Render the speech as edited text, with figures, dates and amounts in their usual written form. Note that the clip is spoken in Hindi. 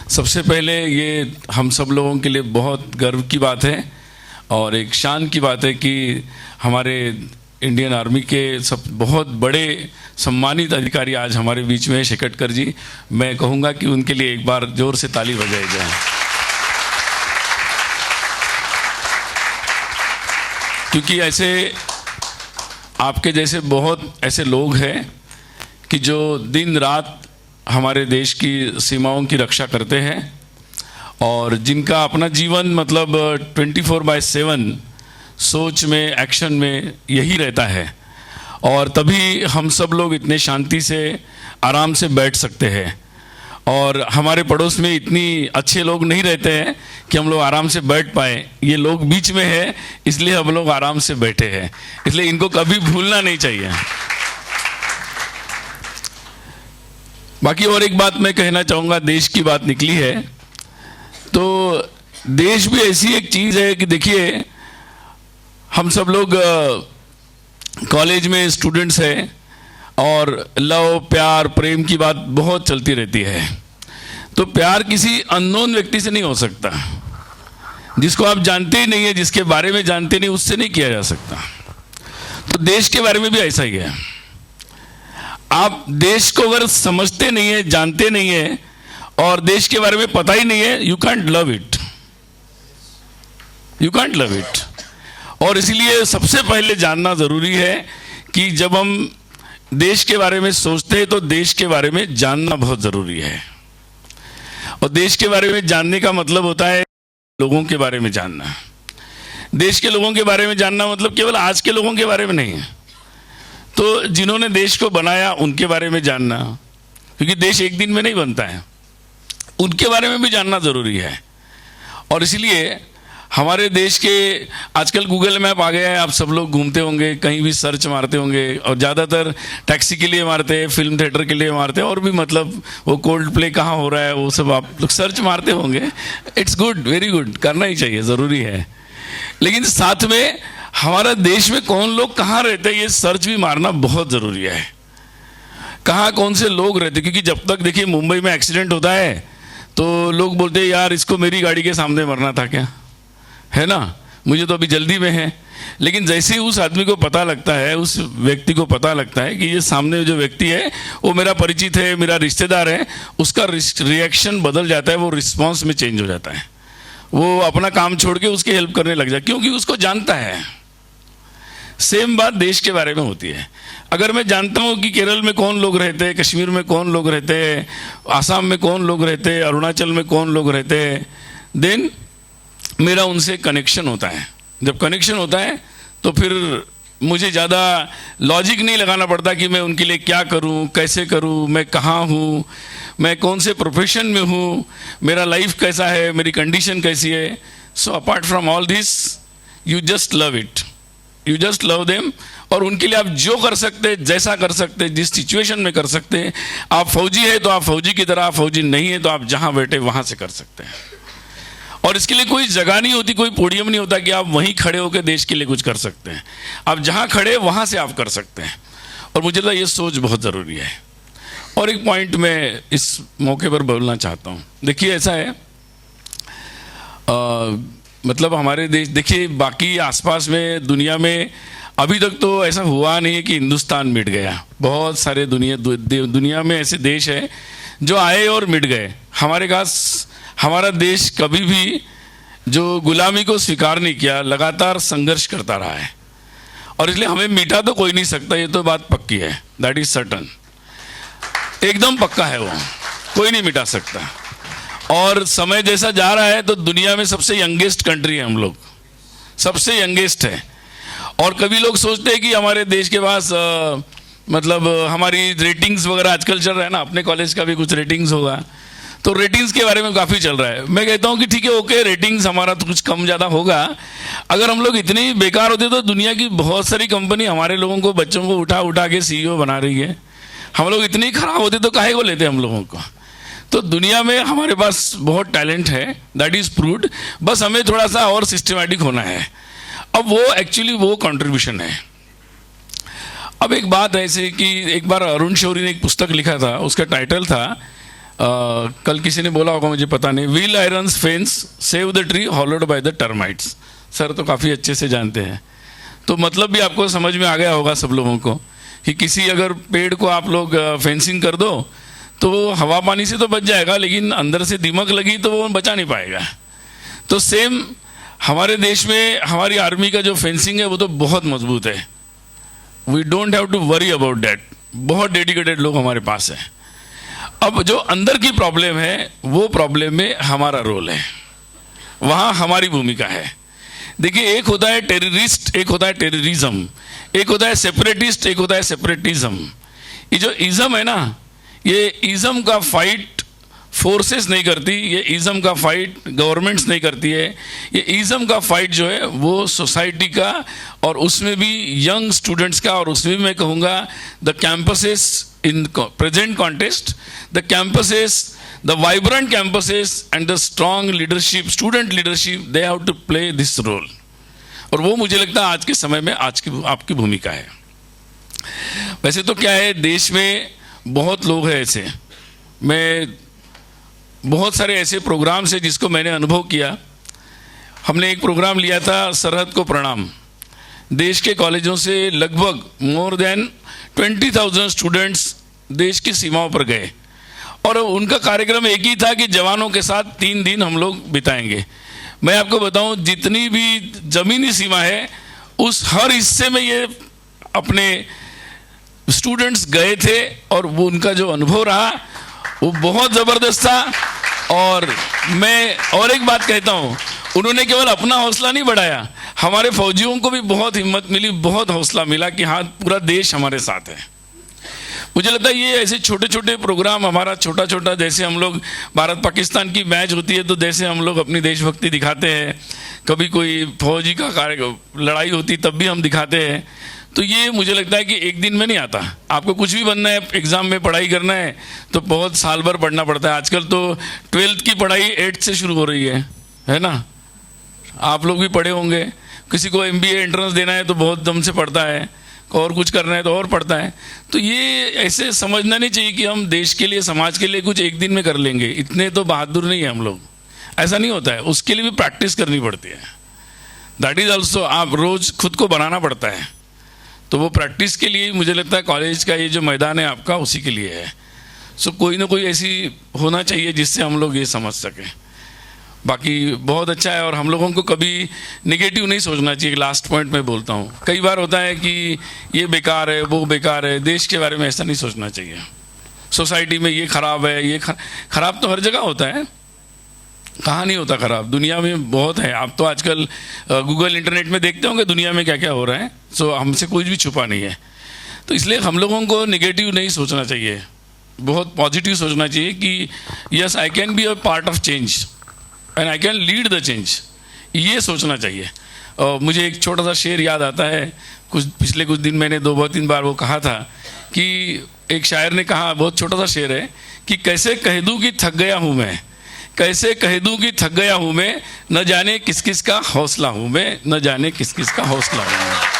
सबसे पहले ये हम सब लोगों के लिए बहुत गर्व की बात है और एक शान की बात है कि हमारे इंडियन आर्मी के सब बहुत बड़े सम्मानित अधिकारी आज हमारे बीच में हैं। शेकटकर जी, मैं कहूँगा कि उनके लिए एक बार जोर से ताली बजाई जाए, क्योंकि ऐसे आपके जैसे बहुत ऐसे लोग हैं कि जो दिन रात हमारे देश की सीमाओं की रक्षा करते हैं और जिनका अपना जीवन मतलब 24/7 सोच में, एक्शन में यही रहता है, और तभी हम सब लोग इतने शांति से आराम से बैठ सकते हैं। और हमारे पड़ोस में इतनी अच्छे लोग नहीं रहते हैं कि हम लोग आराम से बैठ पाए। ये लोग बीच में है, इसलिए हम लोग आराम से बैठे हैं, इसलिए इनको कभी भूलना नहीं चाहिए। बाकी और एक बात मैं कहना चाहूँगा, देश की बात निकली है तो देश भी ऐसी एक चीज़ है कि देखिए, हम सब लोग कॉलेज में स्टूडेंट्स हैं और लव, प्यार, प्रेम की बात बहुत चलती रहती है। तो प्यार किसी अननोन व्यक्ति से नहीं हो सकता, जिसको आप जानते ही नहीं है, जिसके बारे में जानते नहीं, उससे नहीं किया जा सकता। तो देश के बारे में भी ऐसा ही है। आप देश को अगर समझते नहीं है, जानते नहीं है और देश के बारे में पता ही नहीं है, you can't love it, you can't love it. और इसलिए सबसे पहले जानना जरूरी है कि जब हम देश के बारे में सोचते हैं तो देश के बारे में जानना बहुत जरूरी है। और देश के बारे में जानने का मतलब होता है लोगों के बारे में जानना। देश के लोगों के बारे में जानना मतलब केवल आज के लोगों के बारे में नहीं है, तो जिन्होंने देश को बनाया उनके बारे में जानना, क्योंकि देश एक दिन में नहीं बनता है, उनके बारे में भी जानना ज़रूरी है। और इसलिए हमारे देश के आजकल गूगल मैप आ गया है, आप सब लोग घूमते होंगे, कहीं भी सर्च मारते होंगे, और ज़्यादातर टैक्सी के लिए मारते हैं, फिल्म थिएटर के लिए मारते हैं, और भी मतलब वो कोल्ड प्ले कहाँ हो रहा है वो सब आप लोग सर्च मारते होंगे। इट्स गुड, वेरी गुड, करना ही चाहिए, ज़रूरी है। लेकिन साथ में हमारा देश में कौन लोग कहाँ रहते हैं ये सर्च भी मारना बहुत ज़रूरी है। कहाँ कौन से लोग रहते, क्योंकि जब तक देखिए मुंबई में एक्सीडेंट होता है तो लोग बोलते हैं यार इसको मेरी गाड़ी के सामने मरना था क्या, है ना, मुझे तो अभी जल्दी में है। लेकिन जैसे ही उस आदमी को पता लगता है, उस व्यक्ति को पता लगता है कि ये सामने जो व्यक्ति है वो मेरा परिचित है, मेरा रिश्तेदार है, उसका रिएक्शन बदल जाता है, वो रिस्पॉन्स में चेंज हो जाता है, वो अपना काम छोड़ के उसकी हेल्प करने लग जाए, क्योंकि उसको जानता है। सेम बात देश के बारे में होती है। अगर मैं जानता हूँ कि केरल में कौन लोग रहते हैं, कश्मीर में कौन लोग रहते हैं, आसाम में कौन लोग रहते हैं, अरुणाचल में कौन लोग रहते हैं, देन मेरा उनसे कनेक्शन होता है। जब कनेक्शन होता है तो फिर मुझे ज़्यादा लॉजिक नहीं लगाना पड़ता कि मैं उनके लिए क्या करूं, कैसे करूं, मैं कहाँ हूं, मैं कौन से प्रोफेशन में हूं, मेरा लाइफ कैसा है, मेरी कंडीशन कैसी है। So apart from all this you just love it, you just love them. और उनके लिए आप जो कर सकते हैं, जैसा कर सकते हैं, जिस सिचुएशन में कर सकते हैं। आप फौजी है तो आप फौजी की तरह, आप फौजी नहीं है तो आप जहाँ बैठे वहाँ से कर सकते हैं। और इसके लिए कोई जगह नहीं होती, कोई पोडियम नहीं होता कि आप वहीं खड़े होकर देश के लिए कुछ कर सकते हैं। आप जहाँ खड़े वहाँ से आप कर सकते हैं। और मुझे लगता है ये सोच बहुत ज़रूरी है। और एक पॉइंट मैं इस मौके पर बोलना चाहता हूँ। देखिए ऐसा है, मतलब हमारे देश, देखिए बाकी आसपास में दुनिया में अभी तक तो ऐसा हुआ नहीं है कि हिंदुस्तान मिट गया। बहुत सारे दुनिया में ऐसे देश हैं जो आए और मिट गए। हमारा देश कभी भी जो गुलामी को स्वीकार नहीं किया, लगातार संघर्ष करता रहा है, और इसलिए हमें मिटा तो कोई नहीं सकता, ये तो बात पक्की है, दैट इज सर्टन, एकदम पक्का है, वो कोई नहीं मिटा सकता। और समय जैसा जा रहा है तो दुनिया में सबसे यंगेस्ट कंट्री है हम लोग, सबसे यंगेस्ट है। और कभी लोग सोचते हैं कि हमारे देश के पास मतलब हमारी रेटिंग्स वगैरह आजकल चल रहा है ना, अपने कॉलेज का भी कुछ रेटिंग्स होगा, तो रेटिंग्स के बारे में काफ़ी चल रहा है। मैं कहता हूँ कि ठीक है, ओके, रेटिंग्स हमारा तो कुछ कम ज़्यादा होगा। अगर हम लोग इतने ही बेकार होते तो दुनिया की बहुत सारी कंपनी हमारे लोगों को, बच्चों को उठा उठा के CEO बना रही है। हम लोग इतने ही खराब होते तो काहे को लेते हम लोगों को। तो दुनिया में हमारे पास बहुत टैलेंट है, दैट इज़ प्रूव्ड, बस हमें थोड़ा सा और सिस्टमैटिक होना है। अब वो एक्चुअली वो कंट्रीब्यूशन है। अब एक बात ऐसे कि एक बार अरुण शौरी ने एक पुस्तक लिखा था, उसका टाइटल था कल किसी ने बोला होगा, मुझे पता नहीं, wheel irons fence save the tree hollowed by the termites. Sir तो काफ़ी अच्छे से जानते हैं, तो मतलब भी आपको समझ में आ गया होगा सब लोगों को कि किसी अगर पेड़ को आप लोग फेंसिंग कर दो तो वो हवा पानी से तो बच जाएगा, लेकिन अंदर से दीमक लगी तो वो बचा नहीं पाएगा। तो सेम हमारे देश में हमारी आर्मी का जो फेंसिंग है वो तो बहुत मजबूत है। We don't have to worry about that. बहुत डेडिकेटेड लोग हमारे पास हैं। अब जो अंदर की प्रॉब्लम है वो प्रॉब्लम में हमारा रोल है, वहाँ हमारी भूमिका है। देखिए, एक होता है टेररिस्ट, एक होता है टेररिज्म, एक होता है सेपरेटिस्ट, एक होता है सेपरेटिज्म। ये जो इज्म है ना, ये इज्म का फाइट फोर्सेस नहीं करती, ये इज्म का फाइट गवर्नमेंट्स नहीं करती है। ये इज्म का फाइट जो है वो सोसाइटी का, और उसमें भी यंग स्टूडेंट्स का, और उसमें भी मैं कहूँगा the campuses in present contest, the campuses, the vibrant campuses and the strong leadership, student leadership, they have to play this role। और वो मुझे लगता है आज के समय में आज की आपकी भूमिका है। वैसे तो क्या है, देश में बहुत लोग हैं ऐसे, मैं बहुत सारे ऐसे प्रोग्राम्स हैं जिसको मैंने अनुभव किया। हमने एक प्रोग्राम लिया था, सरहद को प्रणाम। देश के कॉलेजों से लगभग मोर देन 20,000 स्टूडेंट्स देश की सीमाओं पर गए, और उनका कार्यक्रम एक ही था कि जवानों के साथ 3 दिन हम लोग बिताएंगे। मैं आपको बताऊं, जितनी भी ज़मीनी सीमा है उस हर हिस्से में ये अपने स्टूडेंट्स गए थे, और वो उनका जो अनुभव रहा वो बहुत ज़बरदस्त था। और मैं और एक बात कहता हूँ, उन्होंने केवल अपना हौसला नहीं बढ़ाया, हमारे फौजियों को भी बहुत हिम्मत मिली, बहुत हौसला मिला कि हाँ, पूरा देश हमारे साथ है। मुझे लगता है ये ऐसे छोटे छोटे प्रोग्राम, हमारा छोटा छोटा, जैसे हम लोग भारत पाकिस्तान की मैच होती है तो जैसे हम लोग अपनी देशभक्ति दिखाते हैं, कभी कोई फौजी का कार्य लड़ाई होती तब भी हम दिखाते हैं। तो ये मुझे लगता है कि एक दिन में नहीं आता। आपको कुछ भी बनना है, एग्ज़ाम में पढ़ाई करना है तो बहुत साल भर पढ़ना पड़ता है। आजकल तो 12th की पढ़ाई 8th से शुरू हो रही है ना? आप लोग भी पढ़े होंगे। किसी को MBA एंट्रेंस देना है तो बहुत दम से पढ़ता है, और कुछ करना है तो और पढ़ता है। तो ये ऐसे समझना नहीं चाहिए कि हम देश के लिए, समाज के लिए कुछ एक दिन में कर लेंगे। इतने तो बहादुर नहीं है हम लोग, ऐसा नहीं होता है। उसके लिए भी प्रैक्टिस करनी पड़ती है। दैट इज़ ऑल्सो, आप रोज़ खुद को बनाना पड़ता है। तो वो प्रैक्टिस के लिए मुझे लगता है कॉलेज का ये जो मैदान है आपका, उसी के लिए है। सो कोई ना कोई ऐसी होना चाहिए जिससे हम लोग ये समझ सकें। बाकी बहुत अच्छा है, और हम लोगों को कभी निगेटिव नहीं सोचना चाहिए। लास्ट पॉइंट में बोलता हूँ, कई बार होता है कि ये बेकार है, वो बेकार है। देश के बारे में ऐसा नहीं सोचना चाहिए। सोसाइटी में ये खराब है, ये खराब तो हर जगह होता है, कहाँ नहीं होता खराब, दुनिया में बहुत है। आप तो आजकल गूगल इंटरनेट में देखते होंगे दुनिया में क्या क्या हो रहा है। सो हमसे कुछ भी छुपा नहीं है। तो इसलिए हम लोगों को निगेटिव नहीं सोचना चाहिए, बहुत पॉजिटिव सोचना चाहिए कि yes, I can be a part of change and I can lead the change. ये सोचना चाहिए। मुझे एक छोटा सा शेर याद आता है, पिछले कुछ दिन मैंने 2-3 बार वो कहा था कि एक शायर ने कहा, बहुत छोटा सा शेर है, कि कैसे कह दूँ कि थक गया हूँ मैं, कैसे कह दूँ कि थक गया हूँ मैं, न जाने किस किस का हौसला हूँ मैं, न जाने किस किस का हौसला हूँ मैं।